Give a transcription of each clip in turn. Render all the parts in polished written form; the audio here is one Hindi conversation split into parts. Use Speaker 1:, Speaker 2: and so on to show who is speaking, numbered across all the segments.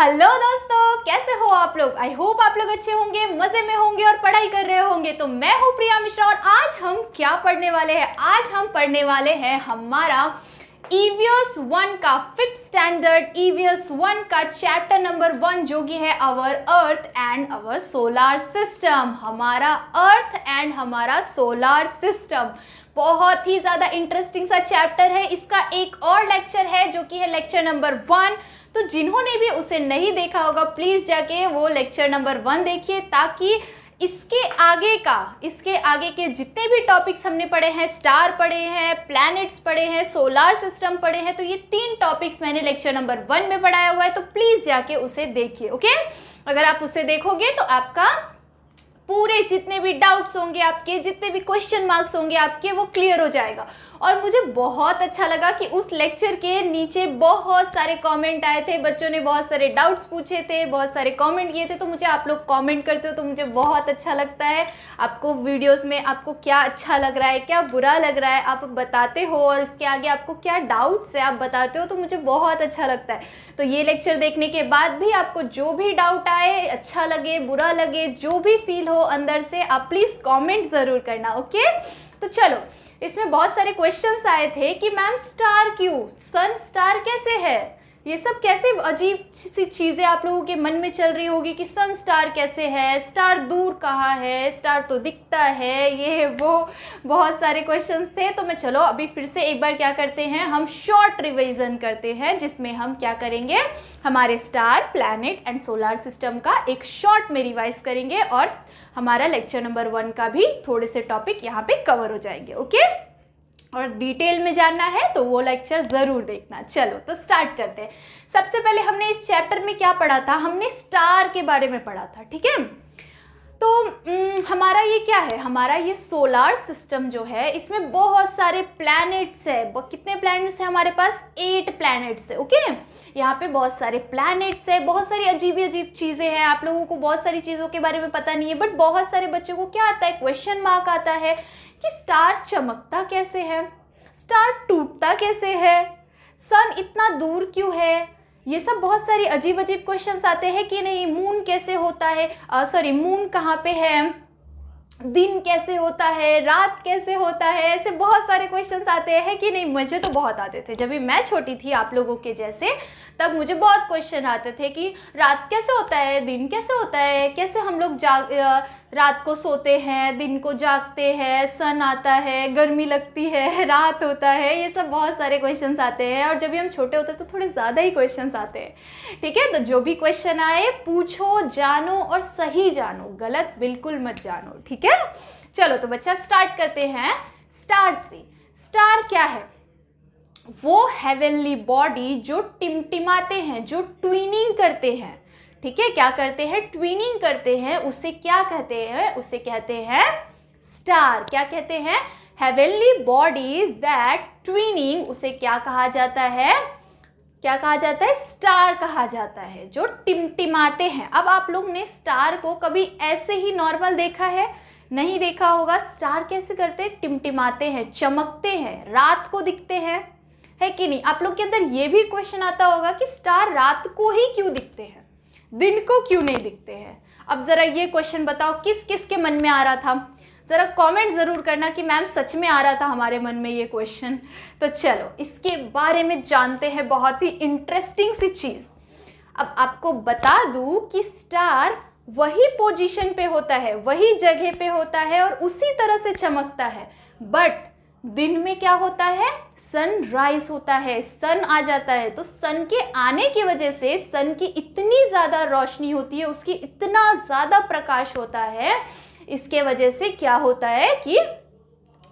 Speaker 1: हेलो दोस्तों, कैसे हो आप लोग। आई होप आप लोग अच्छे होंगे, मजे में होंगे और पढ़ाई कर रहे होंगे। तो मैं हूँ प्रिया मिश्रा और आज हम क्या पढ़ने वाले हैं। आज हम पढ़ने वाले हैं हमारा EVS 1 का 5th स्टैंडर्ड EVS 1 का चैप्टर नंबर 1 जो कि है our earth and our solar system. हमारा अर्थ एंड हमारा सोलार सिस्टम बहुत ही ज़्यादा इंटरेस्टिंग सा चैप्टर है। इसका एक और लेक्चर है जो कि है लेक्चर नंबर 1। तो जिन्होंने भी उसे नहीं देखा होगा प्लीज़ जाके वो लेक्चर नंबर 1 देखिए, ताकि इसके आगे के जितने भी टॉपिक्स हमने पढ़े हैं, स्टार पढ़े हैं, प्लैनेट्स पढ़े हैं, सोलार सिस्टम पढ़े हैं, तो ये 3 टॉपिक्स मैंने लेक्चर नंबर 1 में पढ़ाया हुआ है। तो प्लीज़ जाके उसे देखिए। ओके, अगर आप उसे देखोगे तो आपका पूरे जितने भी डाउट्स होंगे आपके, जितने भी क्वेश्चन मार्क्स होंगे आपके, वो क्लियर हो जाएगा। और मुझे बहुत अच्छा लगा कि उस लेक्चर के नीचे बहुत सारे कमेंट आए थे, बच्चों ने बहुत सारे डाउट्स पूछे थे, बहुत सारे कमेंट किए थे। तो मुझे आप लोग कमेंट करते हो तो मुझे बहुत अच्छा लगता है। आपको वीडियोस में आपको क्या अच्छा लग रहा है, क्या बुरा लग रहा है, आप बताते हो, और इसके आगे आपको क्या डाउट्स है आप बताते हो, तो मुझे बहुत अच्छा लगता है। तो ये लेक्चर देखने के बाद भी आपको जो भी डाउट आए, अच्छा लगे बुरा लगे, जो भी फील हो अंदर से, आप प्लीज़ कमेंट ज़रूर करना। ओके, तो चलो, इसमें बहुत सारे क्वेश्चंस आए थे कि मैम स्टार क्यों, सन स्टार कैसे है, ये सब कैसे अजीब सी चीज़ें आप लोगों के मन में चल रही होगी कि सन स्टार कैसे है, स्टार दूर कहाँ है, स्टार तो दिखता है, ये वो बहुत सारे क्वेश्चंस थे। तो मैं चलो अभी फिर से एक बार क्या करते हैं, हम शॉर्ट रिवीजन करते हैं, जिसमें हम क्या करेंगे, हमारे star, planet and solar system का एक शॉर्ट में रिवाइज करेंगे और हमारा लेक्चर नंबर 1 का भी थोड़े से टॉपिक यहाँ पे कवर हो जाएंगे। ओके, और डिटेल में जानना है तो वो लेक्चर ज़रूर देखना। चलो तो स्टार्ट करते हैं। सबसे पहले हमने इस चैप्टर में क्या पढ़ा था, हमने स्टार के बारे में पढ़ा था। ठीक है, तो हमारा ये क्या है, हमारा ये सोलार सिस्टम जो है, इसमें बहुत सारे प्लैनेट्स है। कितने प्लैनेट्स हैं हमारे पास, 8 प्लैनेट्स है। ओके, यहाँ पे बहुत सारे प्लैनेट्स है, बहुत सारी अजीब चीज़ें हैं। आप लोगों को बहुत सारी चीज़ों के बारे में पता नहीं है, बट बहुत सारे बच्चों को क्या आता है, क्वेश्चन मार्क आता है कि स्टार चमकता कैसे है, स्टार टूटता कैसे है, सन इतना दूर क्यों है, ये सब बहुत सारी अजीब क्वेश्चंस आते हैं कि नहीं, मून कैसे होता है, मून कहाँ पे है, दिन कैसे होता है, रात कैसे होता है, ऐसे बहुत सारे क्वेश्चंस आते हैं कि नहीं। मुझे तो बहुत आते थे जब भी मैं छोटी थी आप लोगों के जैसे, तब मुझे बहुत क्वेश्चन आते थे कि रात कैसे होता है, दिन कैसे होता है, कैसे हम लोग रात को सोते हैं, दिन को जागते हैं, सन आता है, गर्मी लगती है, रात होता है, ये सब बहुत सारे क्वेश्चंस आते हैं। और जब भी हम छोटे होते हैं तो थोड़े ज़्यादा ही क्वेश्चंस आते हैं। ठीक है, तो जो भी क्वेश्चन आए पूछो, जानो और सही जानो, गलत बिल्कुल मत जानो। ठीक है, चलो तो बच्चा स्टार्ट करते हैं स्टार से। स्टार क्या है, वो हेवनली बॉडी जो टिमटिमाते हैं, जो ट्विनिंग करते हैं। ठीक है, क्या करते हैं, ट्विनिंग करते हैं, उसे क्या कहते हैं, उसे कहते हैं स्टार। क्या कहते हैं, हेवनली बॉडीज दैट ट्विनिंग, उसे क्या कहा जाता है, क्या कहा जाता है, स्टार कहा जाता है, जो टिमटिमाते हैं। अब आप लोग ने स्टार को कभी ऐसे ही नॉर्मल देखा है, नहीं देखा होगा। स्टार कैसे करते हैं, टिमटिमाते हैं, चमकते हैं, रात को दिखते हैं, है कि नहीं। आप लोग के अंदर ये भी क्वेश्चन आता होगा कि स्टार रात को ही क्यों दिखते हैं, दिन को क्यों नहीं दिखते हैं। अब जरा ये क्वेश्चन बताओ किस किस के मन में आ रहा था, जरा कमेंट ज़रूर करना कि मैम सच में आ रहा था हमारे मन में ये क्वेश्चन। तो चलो इसके बारे में जानते हैं, बहुत ही इंटरेस्टिंग सी चीज़। अब आपको बता दूं कि स्टार वही पोजीशन पे होता है, वही जगह पे होता है और उसी तरह से चमकता है, बट दिन में क्या होता है, सनराइज होता है, सन आ जाता है। तो सन के आने की वजह से सन की इतनी ज़्यादा रोशनी होती है, उसकी इतना ज़्यादा प्रकाश होता है, इसके वजह से क्या होता है कि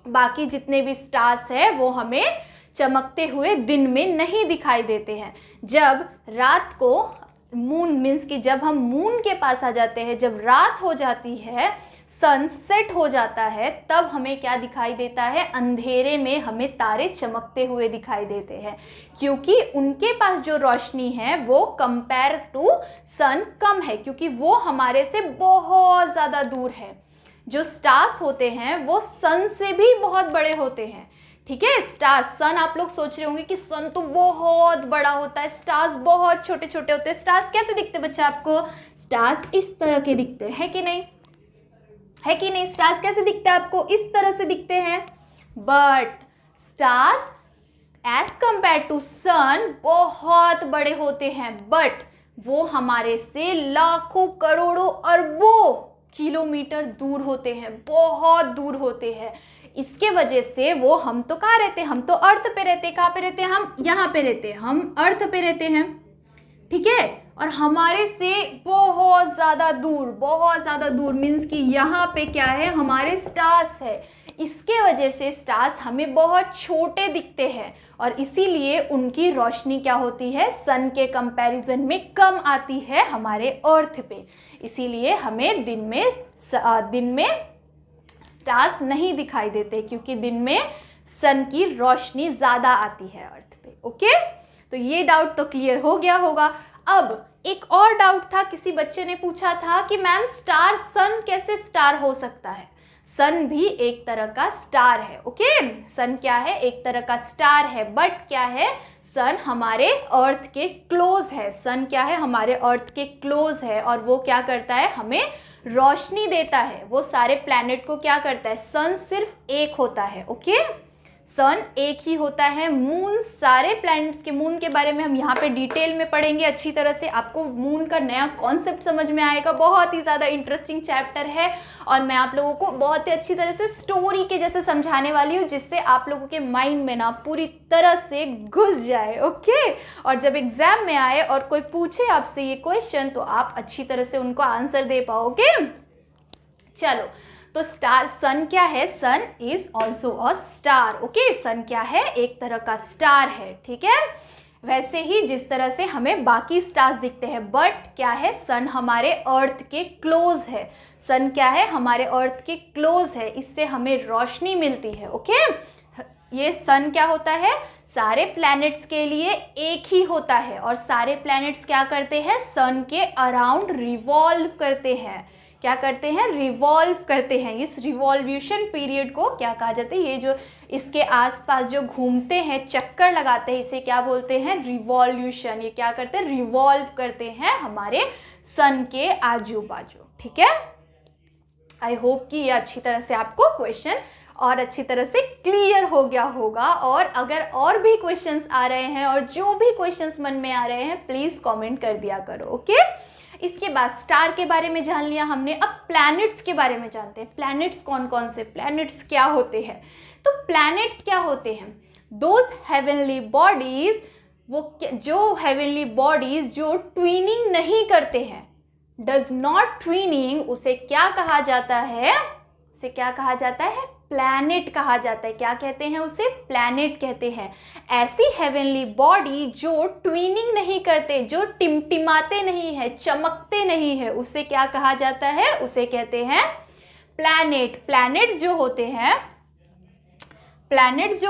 Speaker 1: बाकी जितने भी स्टार्स हैं वो हमें चमकते हुए दिन में नहीं दिखाई देते हैं। जब रात को मून मीन्स कि जब हम मून के पास आ जाते हैं, जब रात हो जाती है, सनसेट हो जाता है, तब हमें क्या दिखाई देता है, अंधेरे में हमें तारे चमकते हुए दिखाई देते हैं, क्योंकि उनके पास जो रोशनी है वो कंपेयर टू सन कम है, क्योंकि वो हमारे से बहुत ज़्यादा दूर है। जो स्टार्स होते हैं वो सन से भी बहुत बड़े होते हैं। ठीक है। स्टार्स, सन आप लोग सोच रहे होंगे कि सन तो बहुत बड़ा होता है, स्टार्स बहुत छोटे छोटे होते हैं। स्टार्स कैसे दिखते हैं बच्चा आपको? स्टार्स इस तरह के दिखते हैं कि नहीं, है कि नहीं? स्टार्स कैसे दिखते हैं आपको? इस तरह से दिखते हैं। But stars as compare to sun बहुत बड़े होते हैं, बट वो हमारे से लाखों करोड़ों अरबों किलोमीटर दूर होते हैं, बहुत दूर होते हैं। इसके वजह से वो, हम तो कहाँ रहते हैं? हम तो अर्थ पे रहते हैं। कहाँ पे रहते हैं? हम यहाँ पे रहते हैं, हम अर्थ पे रहते हैं, ठीक है। और हमारे से बहुत ज़्यादा दूर, बहुत ज़्यादा दूर मीन्स कि यहाँ पे क्या है? हमारे स्टार्स है। इसके वजह से स्टार्स हमें बहुत छोटे दिखते हैं और इसीलिए उनकी रोशनी क्या होती है? सन के कंपैरिजन में कम आती है हमारे अर्थ पे। इसीलिए हमें दिन में स्टार्स नहीं दिखाई देते, क्योंकि दिन में सन की रोशनी ज़्यादा आती है अर्थ पे। ओके, तो ये डाउट तो क्लियर हो गया होगा। अब एक और डाउट था, किसी बच्चे ने पूछा था कि मैम स्टार, सन कैसे स्टार हो सकता है? सन भी एक तरह का स्टार है। ओके, सन क्या है? एक तरह का स्टार है, बट क्या है? सन हमारे अर्थ के क्लोज है। सन क्या है? हमारे अर्थ के क्लोज है और वो क्या करता है? हमें रोशनी देता है। वो सारे प्लैनेट को क्या करता है? सन सिर्फ एक होता है। ओके, सन एक ही होता है। मून, सारे प्लैनेट्स के, मून के बारे में हम यहाँ पे डिटेल में पढ़ेंगे अच्छी तरह से। आपको मून का नया कॉन्सेप्ट समझ में आएगा। बहुत ही ज़्यादा इंटरेस्टिंग चैप्टर है और मैं आप लोगों को बहुत ही अच्छी तरह से स्टोरी के जैसे समझाने वाली हूँ, जिससे आप लोगों के माइंड में ना पूरी तरह से घुस जाए। ओके, और जब एग्जाम में आए और कोई पूछे आपसे ये क्वेश्चन, तो आप अच्छी तरह से उनको आंसर दे पाओ। ओके, चलो, तो स्टार, सन क्या है? Sun is also a star. Okay, sun क्या है? एक तरह का स्टार है, ठीक है। वैसे ही जिस तरह से हमें बाकी स्टार्स दिखते हैं, बट क्या है? सन हमारे अर्थ के क्लोज है। सन क्या है? हमारे अर्थ के क्लोज है, इससे हमें रोशनी मिलती है। ओके, ये सन क्या होता है? सारे प्लैनेट्स के लिए एक ही होता है और सारे प्लैनेट्स क्या करते हैं? सन के अराउंड रिवॉल्व करते हैं। क्या करते हैं? रिवॉल्व करते हैं। इस रिवॉल्यूशन पीरियड को क्या कहा जाता है? ये जो इसके आसपास जो घूमते हैं, चक्कर लगाते हैं, इसे क्या बोलते हैं? रिवॉल्यूशन। ये क्या करते हैं? रिवॉल्व करते हैं हमारे सन के आजू बाजू, ठीक है। आई होप कि ये अच्छी तरह से आपको क्वेश्चन और अच्छी तरह से क्लियर हो गया होगा। और अगर और भी क्वेश्चंस आ रहे हैं और जो भी क्वेश्चंस मन में आ रहे हैं, प्लीज़ कमेंट कर दिया करो। ओके, इसके बाद स्टार के बारे में जान लिया हमने। अब प्लैनेट्स के बारे में जानते हैं। प्लैनेट्स कौन कौन से, प्लैनेट्स क्या होते हैं? तो प्लैनेट्स क्या होते हैं? दोज हेवनली बॉडीज, वो जो हेवनली बॉडीज जो ट्विनिंग नहीं करते हैं, डज नॉट ट्विनिंग, उसे क्या कहा जाता है? उसे क्या कहा जाता है? प्लैनेट कहा जाता है। क्या कहते हैं उसे? प्लैनेट कहते हैं। ऐसी हेवनली बॉडी जो ट्विनिंग नहीं करते, जो टिमटिमाते नहीं है, चमकते नहीं है, उसे क्या कहा जाता है? उसे कहते हैं प्लैनेट। प्लैनेट्स जो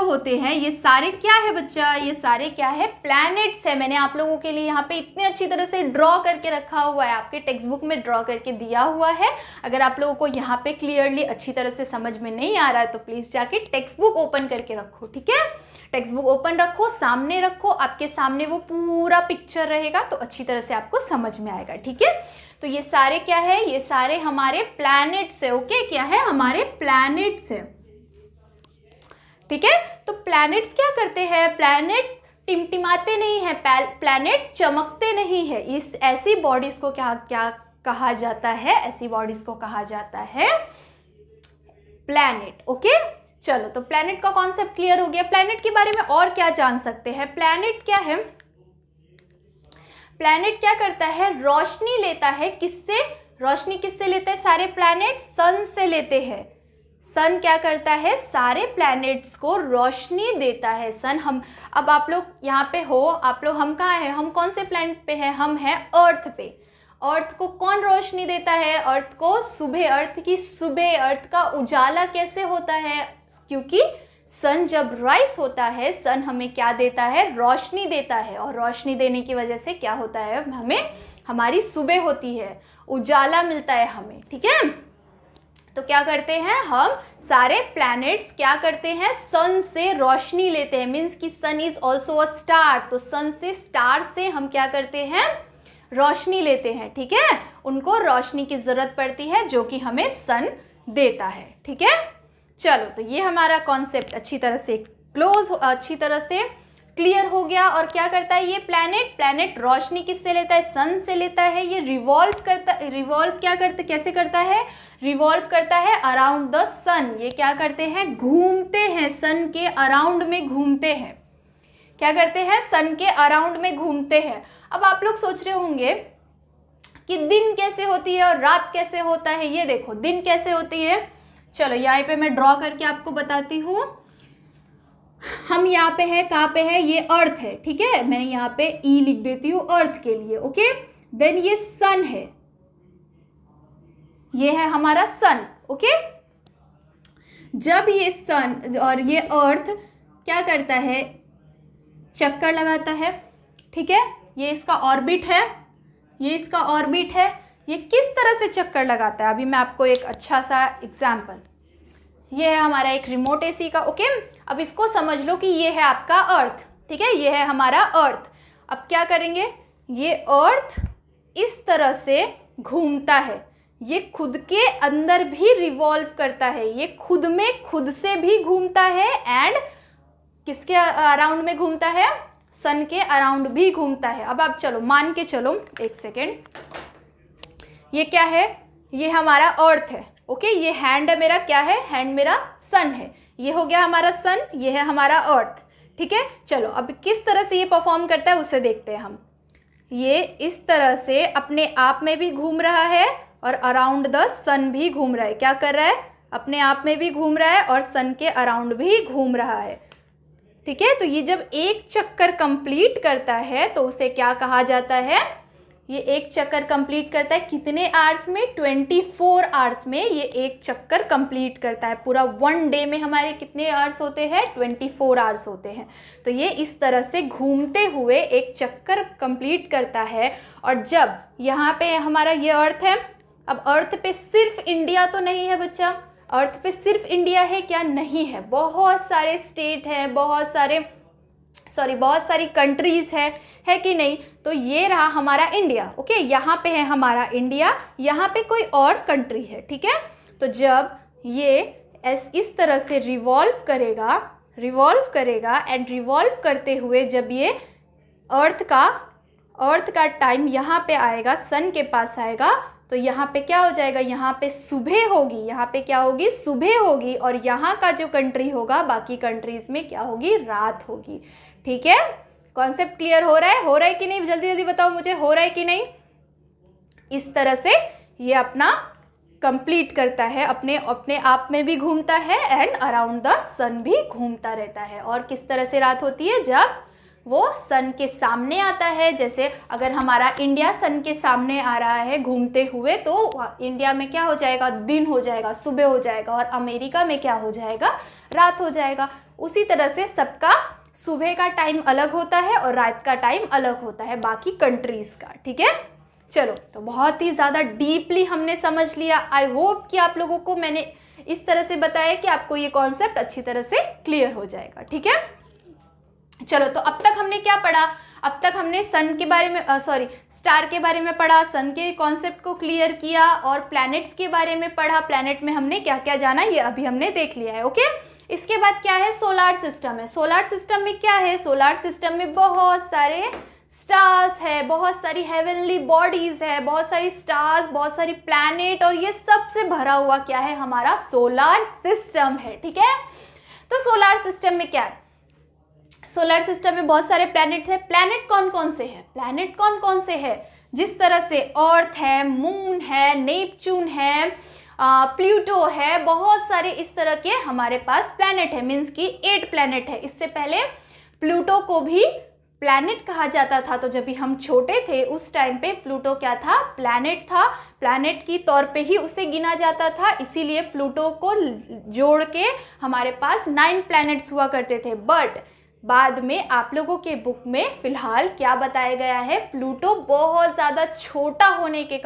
Speaker 1: होते हैं ये सारे क्या है बच्चा? ये सारे क्या है? प्लैनेट्स है। मैंने आप लोगों के लिए यहाँ पे इतनी अच्छी तरह से ड्रॉ करके रखा हुआ है, आपके टेक्स्ट बुक में ड्रॉ करके दिया हुआ है। अगर आप लोगों को यहाँ पे क्लियरली अच्छी तरह से समझ में नहीं आ रहा है तो प्लीज़ जाके टेक्स्ट बुक ओपन करके रखो, ठीक है। टेक्स्ट बुक ओपन रखो, सामने रखो, आपके सामने वो पूरा पिक्चर रहेगा तो अच्छी तरह से आपको समझ में आएगा, ठीक है। तो ये सारे क्या है? ये सारे हमारे प्लैनेट्स है। ओके, क्या है? हमारे प्लैनेट्स है, ठीक है। तो प्लैनेट्स क्या करते हैं? प्लैनेट टिमटिमाते नहीं है, प्लैनेट चमकते नहीं है। इस ऐसी बॉडीज को क्या कहा जाता है? ऐसी बॉडीज को कहा जाता है प्लैनेट। ओके, चलो, तो प्लैनेट का कॉन्सेप्ट क्लियर हो गया। प्लैनेट के बारे में और क्या जान सकते हैं? प्लैनेट क्या है? प्लैनेट क्या करता है? रोशनी लेता है। किससे? रोशनी किससे लेते हैं सारे प्लैनेट? सन से लेते हैं। सन क्या करता है? सारे प्लैनेट्स को रोशनी देता है। सन, हम, अब आप लोग यहाँ पे हो, आप लोग, हम कहाँ हैं? हम कौन से प्लैनेट पे हैं? हम हैं अर्थ पे। अर्थ को कौन रोशनी देता है? अर्थ को सुबह, अर्थ की सुबह, अर्थ का उजाला कैसे होता है? क्योंकि सन जब राइज होता है, सन हमें क्या देता है? रोशनी देता है। और रोशनी देने की वजह से क्या होता है? हमें, हमारी सुबह होती है, उजाला मिलता है हमें, ठीक है। तो क्या करते हैं हम सारे प्लैनेट्स क्या करते हैं, सन से रोशनी लेते हैं, मीन्स कि सन इज ऑल्सो अ स्टार, तो सन से, स्टार से हम क्या करते हैं, रोशनी लेते हैं, ठीक है। उनको रोशनी की जरूरत पड़ती है जो कि हमें सन देता है, ठीक है। चलो, तो ये हमारा कॉन्सेप्ट अच्छी तरह से अच्छी तरह से क्लियर हो गया। और क्या करता है ये प्लैनेट रोशनी किससे लेता है, सन से लेता है। ये कैसे करता है, रिवॉल्व करता है अराउंड द सन। ये क्या करते हैं, घूमते हैं, सन के अराउंड में घूमते हैं। क्या करते हैं, सन के अराउंड में घूमते हैं। अब आप लोग सोच रहे होंगे कि दिन कैसे होती है और रात कैसे होता है। ये देखो दिन कैसे होती है, चलो यहाँ पे मैं ड्रॉ करके आपको बताती हूँ। हम यहाँ पे है, कहाँ पे है, ये अर्थ है, ठीक है। मैं यहाँ पे ई लिख देती हूँ अर्थ के लिए, ओके। देन ये सन है, ये है हमारा सन, ओके। जब ये सन और ये अर्थ क्या करता है, चक्कर लगाता है, ठीक है। ये इसका ऑर्बिट है, ये इसका ऑर्बिट है। ये किस तरह से चक्कर लगाता है, अभी मैं आपको एक अच्छा सा एग्जाम्पल, ये है हमारा एक रिमोट एसी का, ओके। अब इसको समझ लो कि ये है आपका अर्थ, ठीक है, ये है हमारा अर्थ। अब क्या करेंगे, ये अर्थ इस तरह से घूमता है, ये खुद के अंदर भी रिवॉल्व करता है, ये खुद में खुद से भी घूमता है एंड किसके अराउंड में घूमता है, सन के अराउंड भी घूमता है। अब आप चलो मान के चलो, एक सेकेंड, ये क्या है, ये हमारा अर्थ है, ओके। ये हैंड है मेरा, क्या है, हैंड मेरा सन है। ये हो गया हमारा सन, ये है हमारा अर्थ, ठीक है। चलो अब किस तरह से ये परफॉर्म करता है उसे देखते हैं हम। ये इस तरह से अपने आप में भी घूम रहा है और अराउंड द सन भी घूम रहा है। क्या कर रहा है, अपने आप में भी घूम रहा है और सन के अराउंड भी घूम रहा है, ठीक है। तो ये जब एक चक्कर कंप्लीट करता है तो उसे क्या कहा जाता है, ये एक चक्कर कंप्लीट करता है कितने आवर्स में, 24 आवर्स में ये एक चक्कर कंप्लीट करता है। पूरा 1 डे में हमारे कितने आवर्स होते हैं, 24 आवर्स होते हैं। तो ये इस तरह से घूमते हुए एक चक्कर कंप्लीट करता है। और जब यहाँ पे हमारा ये अर्थ है, अब अर्थ पे सिर्फ इंडिया तो नहीं है बच्चा, अर्थ पे सिर्फ इंडिया है क्या, नहीं है। बहुत सारे स्टेट हैं, बहुत सारी कंट्रीज है कि नहीं। तो ये रहा हमारा इंडिया, ओके। यहाँ पे है हमारा इंडिया, यहाँ पे कोई और कंट्री है, ठीक है। तो जब ये इस तरह से रिवॉल्व करेगा एंड रिवॉल्व करते हुए जब ये अर्थ का टाइम यहाँ पे आएगा, सन के पास आएगा, तो यहाँ पे क्या हो जाएगा, यहाँ पे सुबह होगी, यहाँ पे क्या होगी, सुबह होगी। और यहाँ का जो कंट्री होगा, बाकी कंट्रीज में क्या होगी, रात होगी, ठीक है। कॉन्सेप्ट क्लियर हो रहा है कि नहीं, जल्दी जल्दी बताओ मुझे, हो रहा है कि नहीं। इस तरह से ये अपना कंप्लीट करता है, अपने आप में भी घूमता है एंड अराउंड द सन भी घूमता रहता है। और किस तरह से रात होती है, जब वो सन के सामने आता है। जैसे अगर हमारा इंडिया सन के सामने आ रहा है घूमते हुए, तो इंडिया में क्या हो जाएगा, दिन हो जाएगा, सुबह हो जाएगा। और अमेरिका में क्या हो जाएगा, रात हो जाएगा। उसी तरह से सबका सुबह का टाइम अलग होता है और रात का टाइम अलग होता है बाकी कंट्रीज का, ठीक है। चलो, तो बहुत ही ज़्यादा डीपली हमने समझ लिया। आई होप कि आप लोगों को मैंने इस तरह से बताया कि आपको ये कॉन्सेप्ट अच्छी तरह से क्लियर हो जाएगा, ठीक है। चलो, तो अब तक हमने क्या पढ़ा, अब तक हमने सन के बारे में स्टार के बारे में पढ़ा, सन के कॉन्सेप्ट को क्लियर किया और प्लैनेट्स के बारे में पढ़ा। प्लैनेट में हमने क्या क्या जाना ये अभी हमने देख लिया है, ओके। इसके बाद क्या है, सोलार सिस्टम है। सोलार सिस्टम में क्या है, सोलार सिस्टम में बहुत सारे स्टार्स है, बहुत सारी हेवनली बॉडीज है, बहुत सारी स्टार्स, बहुत सारी प्लैनेट, और ये सबसे भरा हुआ क्या है, हमारा सोलार सिस्टम है, ठीक है। तो सोलार सिस्टम में क्या है, सोलर सिस्टम में बहुत सारे प्लैनेट्स हैं। प्लैनेट कौन कौन से हैं, जिस तरह से अर्थ है, मून है, नेपच्यून है, प्लूटो है, बहुत सारे इस तरह के हमारे पास प्लैनेट है, मीन्स कि 8 प्लैनेट है। इससे पहले प्लूटो को भी प्लैनेट कहा जाता था। तो जब भी हम छोटे थे उस टाइम पे प्लूटो क्या था, प्लैनेट था, प्लैनेट की तौर पे ही उसे गिना जाता था। इसीलिए प्लूटो को जोड़ के हमारे पास 9 प्लैनेट्स हुआ करते थे। बट बाद में आप लोगों के बुक में फिलहाल क्या बताया गया है, प्लूटो बहुत ज़्यादा छोटा होने के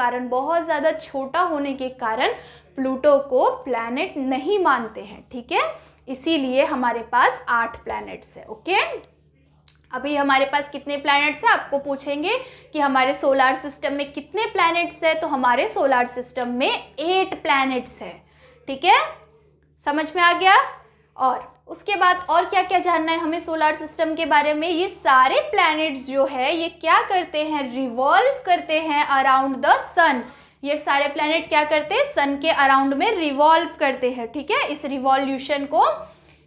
Speaker 1: कारण प्लूटो को प्लैनेट नहीं मानते हैं, ठीक है। इसीलिए हमारे पास 8 प्लैनेट्स है, ओके। अभी हमारे पास कितने प्लैनेट्स हैं, आपको पूछेंगे कि हमारे सोलार सिस्टम में कितने प्लैनेट्स हैं, तो हमारे सोलार सिस्टम में 8 प्लैनेट्स है, ठीक है, समझ में आ गया। और उसके बाद और क्या क्या जानना है हमें सोलार सिस्टम के बारे में। ये सारे प्लैनेट्स जो है ये क्या करते हैं, रिवॉल्व करते हैं अराउंड द सन। ये सारे प्लैनेट क्या करते हैं, सन के अराउंड में रिवॉल्व करते हैं, ठीक है। इस रिवॉल्यूशन को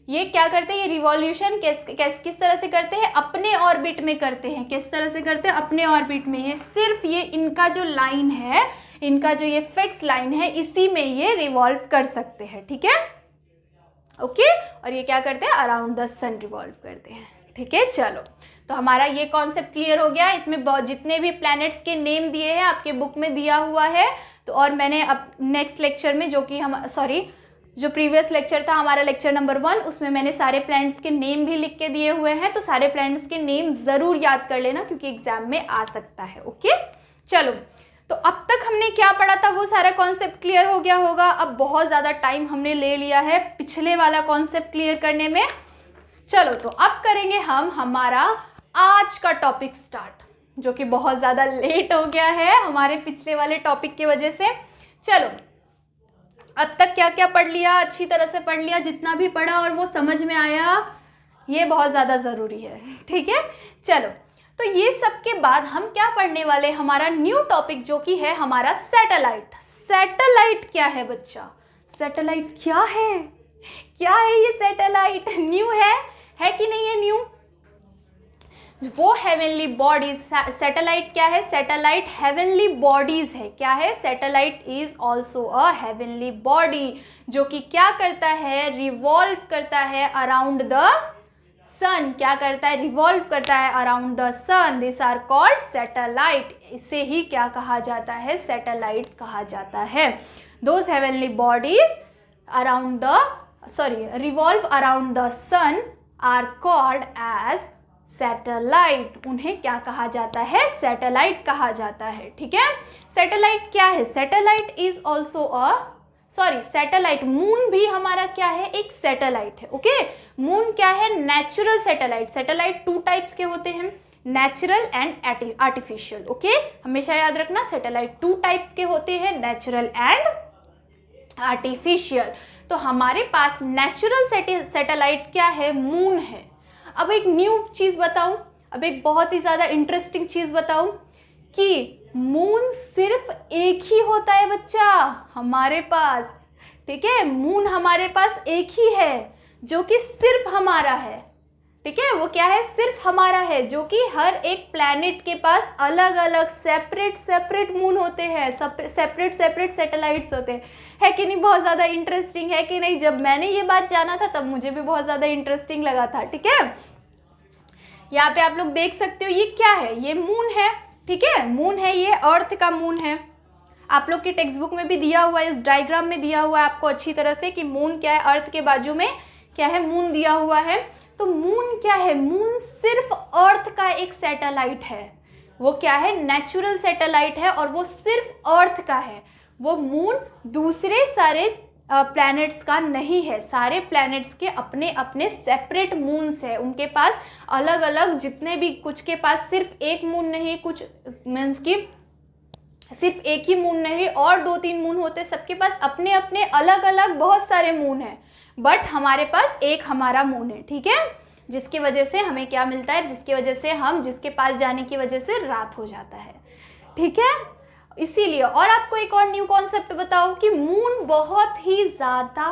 Speaker 1: ये क्या करते हैं, ये रिवॉल्यूशन किस तरह से करते हैं, अपने ऑर्बिट में करते हैं। किस तरह से करते हैं, अपने ऑर्बिट में। ये सिर्फ ये इनका जो लाइन है, इनका जो ये फिक्स लाइन है, इसी में ये रिवॉल्व कर सकते हैं, ठीक है, ओके। और ये क्या करते हैं, अराउंड द सन रिवॉल्व करते हैं, ठीक है। चलो, तो हमारा ये कॉन्सेप्ट क्लियर हो गया। इसमें जितने भी प्लैनेट्स के नेम दिए हैं आपके बुक में दिया हुआ है। तो और मैंने अब नेक्स्ट लेक्चर में जो प्रीवियस लेक्चर था हमारा लेक्चर नंबर 1, उसमें मैंने सारे प्लैनेट्स के नेम भी लिख के दिए हुए हैं। तो सारे प्लैनेट्स के नेम ज़रूर याद कर लेना क्योंकि एग्जाम में आ सकता है, ओके। चलो, तो अब तक हमने क्या पढ़ा था वो सारा कॉन्सेप्ट क्लियर हो गया होगा। अब बहुत ज़्यादा टाइम हमने ले लिया है पिछले वाला कॉन्सेप्ट क्लियर करने में। चलो, तो अब करेंगे हम हमारा आज का टॉपिक स्टार्ट, जो कि बहुत ज़्यादा लेट हो गया है हमारे पिछले वाले टॉपिक की वजह से। चलो, अब तक क्या क्या पढ़ लिया, अच्छी तरह से पढ़ लिया, जितना भी पढ़ा और वो समझ में आया, ये बहुत ज़्यादा ज़रूरी है, ठीक है। चलो, तो ये सब के बाद हम क्या पढ़ने वाले, हमारा न्यू टॉपिक जो कि है हमारा सैटेलाइट। सैटेलाइट क्या है बच्चा, सैटेलाइट क्या है, क्या है ये सैटेलाइट, न्यू है कि नहीं है न्यू। वो हेवनली बॉडीज, सैटेलाइट क्या है, सैटेलाइट हेवनली बॉडीज है। क्या है, satellite is also a heavenly body, जो कि क्या करता है, रिवॉल्व करता है अराउंड द सन। क्या करता है, रिवॉल्व करता है around the sun. This are called satellite. इसे ही क्या कहा जाता है, सैटेलाइट कहा जाता है। Those heavenly bodies revolve around the sun are called as satellite. उन्हें क्या कहा जाता है, सैटेलाइट कहा जाता है, ठीक है। सैटेलाइट क्या है, satellite is also satellite, moon भी हमारा क्या है, एक सैटेलाइट है, ओके। मून क्या है, नेचुरल सैटेलाइट। सैटेलाइट 2 टाइप्स के होते हैं, नेचुरल एंड आर्टिफिशियल, ओके। हमेशा याद रखना, सैटेलाइट 2 टाइप्स के होते हैं, नेचुरल एंड आर्टिफिशियल। तो हमारे पास नेचुरल सैटेलाइट क्या है, मून है। अब एक न्यू चीज़ बताऊं, अब एक बहुत ही ज़्यादा इंटरेस्टिंग चीज़ बताऊं कि मून सिर्फ एक ही होता है बच्चा हमारे पास, ठीक है। मून हमारे पास एक ही है जो कि सिर्फ हमारा है, ठीक है। वो क्या है, सिर्फ हमारा है, जो कि हर एक प्लैनेट के पास अलग अलग सेपरेट मून होते हैं, सेपरेट सैटेलाइट्स होते हैं, है कि नहीं। बहुत ज़्यादा इंटरेस्टिंग है कि नहीं। जब मैंने ये बात जाना था तब मुझे भी बहुत ज़्यादा इंटरेस्टिंग लगा था, ठीक है। यहाँ पे आप लोग देख सकते हो ये क्या है, ये मून है, ठीक है। मून है, ये अर्थ का मून है। आप लोग की टेक्स्ट बुक में भी दिया हुआ है, इस डायग्राम में दिया हुआ है आपको अच्छी तरह से कि मून क्या है, अर्थ के बाजू में क्या है, मून दिया हुआ है। तो मून क्या है, मून सिर्फ अर्थ का एक सैटेलाइट है। वो क्या है, नेचुरल सैटेलाइट है और वो सिर्फ अर्थ का है। वो मून दूसरे सारे प्लैनेट्स का नहीं है। सारे प्लैनेट्स के अपने अपने सेपरेट मून्स है, उनके पास अलग अलग, जितने भी, कुछ के पास सिर्फ एक मून नहीं, कुछ मीन्स की सिर्फ एक ही मून नहीं और 2-3 मून होते, सबके पास अपने अपने अलग अलग बहुत सारे मून हैं। बट हमारे पास एक हमारा मून है, ठीक है, जिसकी वजह से हमें क्या मिलता है, जिसकी वजह से हम जिसके पास जाने की वजह से रात हो जाता है, ठीक है। इसीलिए, और आपको एक और न्यू कॉन्सेप्ट बताओ कि मून बहुत ही ज़्यादा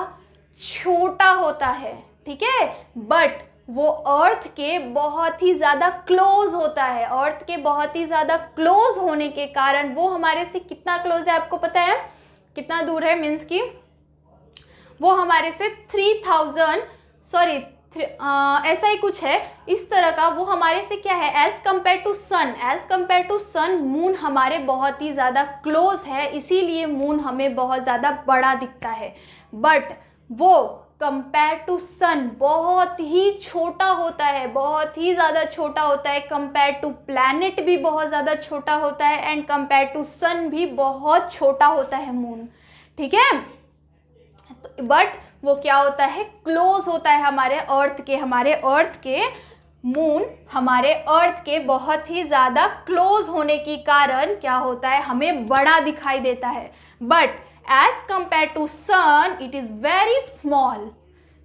Speaker 1: छोटा होता है, ठीक है, बट वो अर्थ के बहुत ही ज़्यादा क्लोज होता है। अर्थ के बहुत ही ज़्यादा क्लोज होने के कारण वो हमारे से कितना क्लोज है आपको पता है, कितना दूर है, मीन्स कि वो हमारे से 3000 ऐसा ही कुछ है इस तरह का, वो हमारे से क्या है, as compare to sun moon हमारे बहुत ही ज़्यादा क्लोज है, इसीलिए मून हमें बहुत ज़्यादा बड़ा दिखता है। बट वो कंपेयर टू सन बहुत ही छोटा होता है, बहुत ही ज़्यादा छोटा होता है। कंपेयर टू प्लैनेट भी बहुत ज़्यादा छोटा होता है, एंड कंपेयर टू सन भी बहुत छोटा होता है मून, ठीक है। बट वो क्या होता है, क्लोज होता है हमारे अर्थ के मून हमारे अर्थ के बहुत ही ज़्यादा क्लोज होने के कारण क्या होता है, हमें बड़ा दिखाई देता है। But as compare to sun it is very small.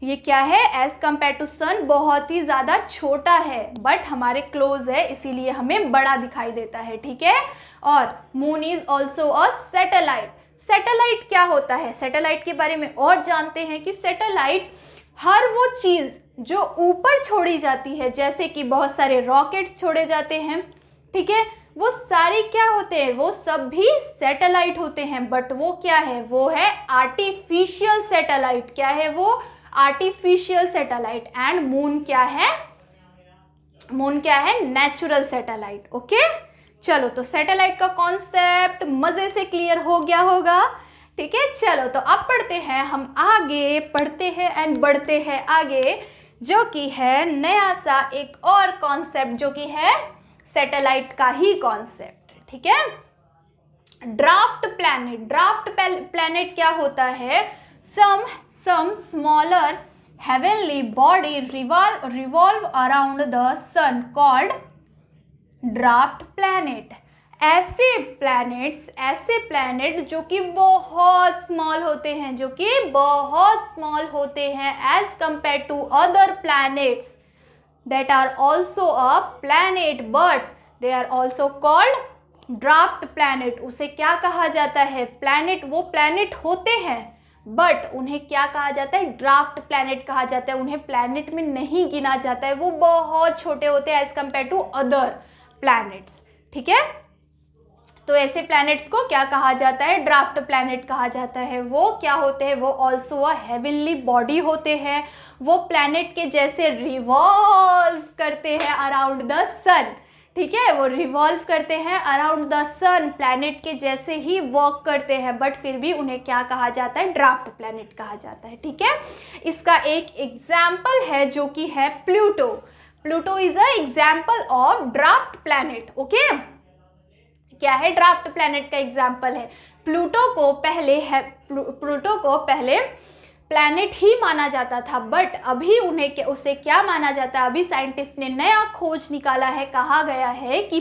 Speaker 1: ये क्या है, एज कंपेयर टू सन बहुत ही ज़्यादा छोटा है, बट हमारे क्लोज है इसीलिए हमें बड़ा दिखाई देता है, ठीक है। और moon is also a satellite. Satellite क्या होता है, सैटेलाइट के बारे में और जानते हैं कि सैटेलाइट हर वो चीज़ जो ऊपर छोड़ी जाती है, जैसे कि बहुत सारे रॉकेट्स छोड़े जाते हैं, ठीक है, वो सारे क्या होते हैं, वो सब भी सैटेलाइट होते हैं। बट वो क्या है, वो है आर्टिफिशियल सैटेलाइट। क्या है वो, आर्टिफिशियल सैटेलाइट। एंड मून क्या है, मून क्या है, नेचुरल सैटेलाइट। ओके, चलो तो सैटेलाइट का कॉन्सेप्ट मजे से क्लियर हो गया होगा, ठीक है। चलो तो अब पढ़ते हैं, हम आगे पढ़ते हैं एंड बढ़ते हैं आगे, जो कि है नया सा एक और कॉन्सेप्ट, जो कि है सैटेलाइट का ही कॉन्सेप्ट, ठीक है। Draft planet. ड्राफ्ट प्लैनेट क्या होता है, some smaller heavenly body revolve around the sun called draft planet. ऐसे प्लैनेट जो कि बहुत स्मॉल होते हैं, जो कि बहुत स्मॉल होते हैं as compare to other planets that are also a planet but they are also called draft planet. उसे क्या कहा जाता है, प्लैनेट, वो प्लैनेट होते हैं बट उन्हें क्या कहा जाता है, ड्राफ्ट प्लैनेट कहा जाता है। उन्हें प्लैनेट में नहीं गिना जाता है, वो बहुत छोटे होते हैं as compare to other planets, ठीक है। तो ऐसे प्लैनेट्स को क्या कहा जाता है, ड्राफ्ट प्लैनेट कहा जाता है। वो क्या होते हैं, वो ऑल्सो अ हेवनली बॉडी होते हैं। वो प्लैनेट के जैसे रिवॉल्व करते हैं अराउंड द सन, ठीक है, वो रिवॉल्व करते हैं अराउंड द सन, प्लैनेट के जैसे ही वर्क करते हैं, बट फिर भी उन्हें क्या कहा जाता है, ड्राफ्ट प्लैनेट कहा जाता है, ठीक है। इसका एक एग्जाम्पल है जो कि है Pluto. Pluto is a example of draft planet. Okay, क्या है, ड्राफ्ट प्लैनेट का एग्जाम्पल है। प्लूटो को पहले प्लैनेट ही माना जाता था, बट अभी उसे क्या माना जाता है, अभी साइंटिस्ट ने नया खोज निकाला है, कहा गया है कि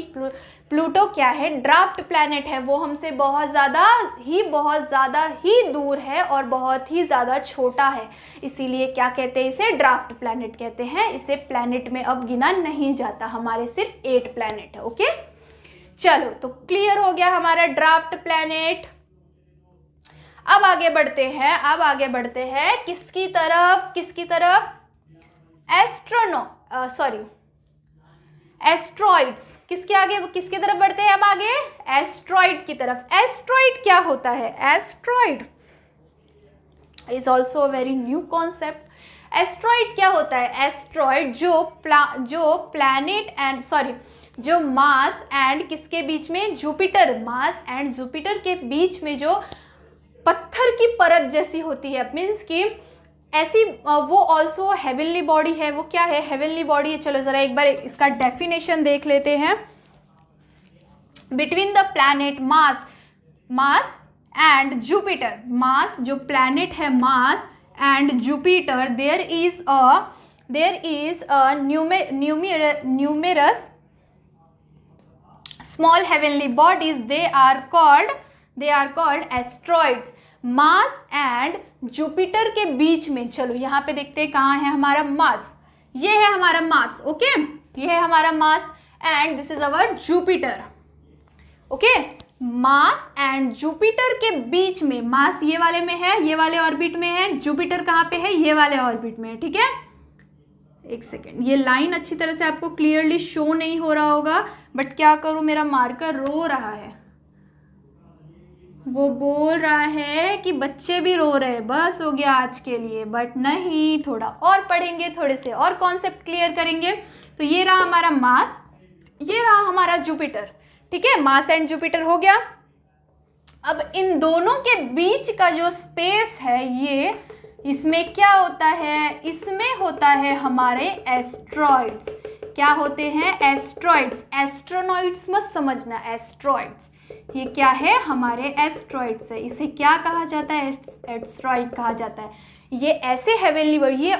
Speaker 1: प्लूटो क्या है, ड्राफ्ट प्लैनेट है। वो हमसे बहुत ज़्यादा ही दूर है और बहुत ही ज़्यादा छोटा है, इसीलिए क्या कहते हैं, इसे ड्राफ्ट प्लैनेट कहते हैं। इसे प्लैनेट में अब गिना नहीं जाता, हमारे सिर्फ 8 प्लैनेट है। ओके, चलो तो क्लियर हो गया हमारा ड्राफ्ट प्लैनेट। अब आगे बढ़ते हैं किसकी तरफ, एस्ट्रॉइड्स। किसके तरफ बढ़ते हैं अब आगे, एस्ट्रॉइड की तरफ। एस्ट्रॉइड क्या होता है, asteroid is also a very new concept. Asteroid क्या होता है, एस्ट्रॉइड जो मार्स एंड किसके बीच में, जुपिटर, मार्स एंड जुपिटर के बीच में जो पत्थर की परत जैसी होती है, मीन्स कि ऐसी, वो ऑल्सो हेवनली बॉडी है। वो क्या है, हेवनली बॉडी है। चलो ज़रा एक बार इसका डेफिनेशन देख लेते हैं। Between the planet Mars and Jupiter, Mars जो प्लैनेट है, Mars and Jupiter, there is a numerous small heavenly bodies, they are called asteroids। Mars and Jupiter के बीच में, चलो यहाँ पे देखते हैं कहाँ है हमारा मार्स, ये है हमारा मार्स। ओके, ये है हमारा Mars and this is our Jupiter. Okay, Mars and Jupiter के बीच में, मार्स ये वाले में है, ये वाले ऑर्बिट में है, जुपिटर कहाँ पे है, ये वाले ऑर्बिट में है, ठीक है। एक सेकेंड, ये लाइन अच्छी तरह से आपको क्लियरली शो नहीं हो रहा होगा, बट क्या करूं, मेरा मार्कर रो रहा है, वो बोल रहा है कि बच्चे भी रो रहे हैं, बस हो गया आज के लिए। बट नहीं, थोड़ा और पढ़ेंगे, थोड़े से और कॉन्सेप्ट क्लियर करेंगे। तो ये रहा हमारा मार्स, ये रहा हमारा जुपिटर, ठीक है, मार्स एंड जुपिटर हो गया। अब इन दोनों के बीच का जो स्पेस है, इसमें क्या होता है, इसमें होता है हमारे एस्ट्रॉइड्स। क्या होते हैं, एस्ट्रॉइड्स। एस्ट्रोनॉइड्स मत समझना, एस्ट्रॉइड्स। ये क्या है, हमारे एस्ट्रॉइड्स है। इसे क्या कहा जाता है, एस्ट्रॉइड कहा जाता है। ये ऐसे हेवनली बॉडी, ये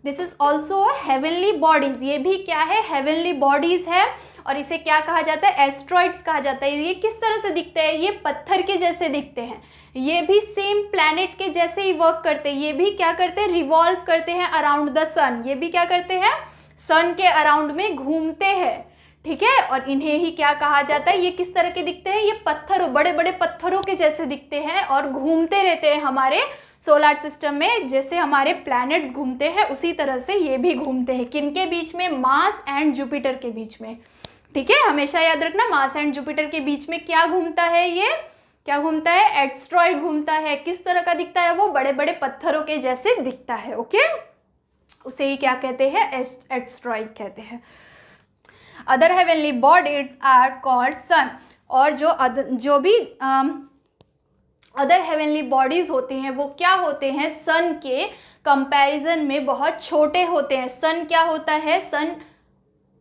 Speaker 1: this is also heavenly bodies. ये भी क्या है, हेवनली बॉडीज है। और इसे क्या कहा जाता है, एस्ट्रॉइड्स कहा जाता है। ये किस तरह से दिखते हैं, ये पत्थर के जैसे दिखते हैं। ये भी सेम प्लैनेट के जैसे ही वर्क करते हैं। ये भी क्या करते हैं, रिवॉल्व करते हैं अराउंड द सन। ये भी क्या करते हैं, सन के अराउंड में घूमते हैं, ठीक है। और इन्हें ही क्या कहा जाता है, ये किस तरह के दिखते हैं, ये पत्थरों, बड़े बड़े पत्थरों के जैसे दिखते हैं और घूमते रहते हैं हमारे सोलर सिस्टम में। जैसे हमारे प्लैनेट्स घूमते हैं उसी तरह से ये भी घूमते हैं। किनके बीच में, मार्स एंड जुपिटर के बीच में, ठीक है। हमेशा याद रखना, मार्स एंड जुपिटर के बीच में क्या घूमता है, ये क्या घूमता है, एस्ट्रॉइड घूमता है। किस तरह का दिखता है, वो बड़े बड़े पत्थरों के जैसे दिखता है, ओके। उसे ही क्या कहते हैं, एस्ट्रॉइड कहते हैं। Other heavenly bodies are called sun. और जो भी अदर हेवनली बॉडीज होती हैं वो क्या होते हैं, सन के कंपैरिजन में बहुत छोटे होते हैं। सन क्या होता है, सन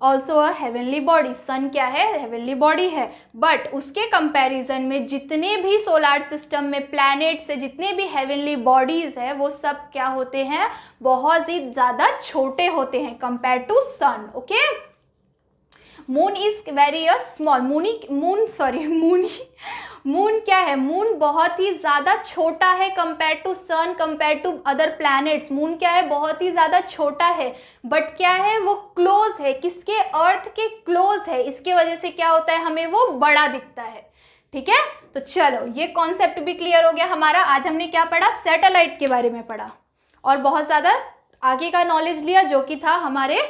Speaker 1: ऑल्सो अ हेवनली बॉडी। सन क्या है, हेवनली बॉडी है। बट उसके कंपैरिजन में जितने भी सोलर सिस्टम में प्लैनेट्स है, जितने भी हेवनली बॉडीज है, वो सब क्या होते हैं, बहुत ही ज़्यादा छोटे होते हैं compare to sun, okay. Moon is very small. Moon क्या है, मून बहुत ही ज़्यादा छोटा है compare to sun, compare to other planets. Moon क्या है, बहुत ही ज़्यादा छोटा है, बट क्या है, वो क्लोज है, किसके, अर्थ के क्लोज है। इसके वजह से क्या होता है, हमें वो बड़ा दिखता है, ठीक है। तो चलो, ये कॉन्सेप्ट भी क्लियर हो गया हमारा। आज हमने क्या पढ़ा, सैटेलाइट के बारे में पढ़ा और बहुत ज़्यादा आगे का नॉलेज लिया, जो कि था हमारे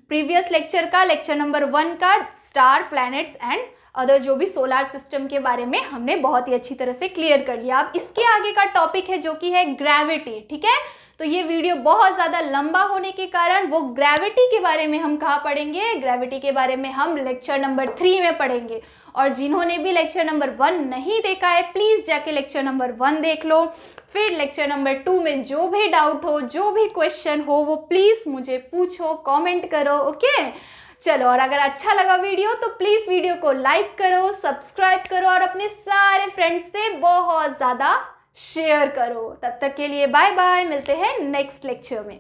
Speaker 1: प्रीवियस लेक्चर का, लेक्चर नंबर 1 का, स्टार, प्लैनेट्स एंड अदर जो भी सोलर सिस्टम के बारे में हमने बहुत ही अच्छी तरह से क्लियर कर लिया। अब इसके आगे का टॉपिक है जो कि है ग्रेविटी, ठीक है। तो ये वीडियो बहुत ज़्यादा लंबा होने के कारण वो ग्रेविटी के बारे में हम कहाँ पढ़ेंगे, ग्रेविटी के बारे में हम लेक्चर नंबर 3 में पढ़ेंगे। और जिन्होंने भी लेक्चर नंबर 1 नहीं देखा है, प्लीज़ जाके लेक्चर नंबर 1 देख लो। फिर लेक्चर नंबर 2 में जो भी डाउट हो, जो भी क्वेश्चन हो, वो प्लीज़ मुझे पूछो, कमेंट करो, ओके। चलो, और अगर अच्छा लगा वीडियो तो प्लीज़ वीडियो को लाइक करो, सब्सक्राइब करो और अपने सारे फ्रेंड्स से बहुत ज़्यादा शेयर करो। तब तक के लिए बाय बाय, मिलते हैं नेक्स्ट लेक्चर में।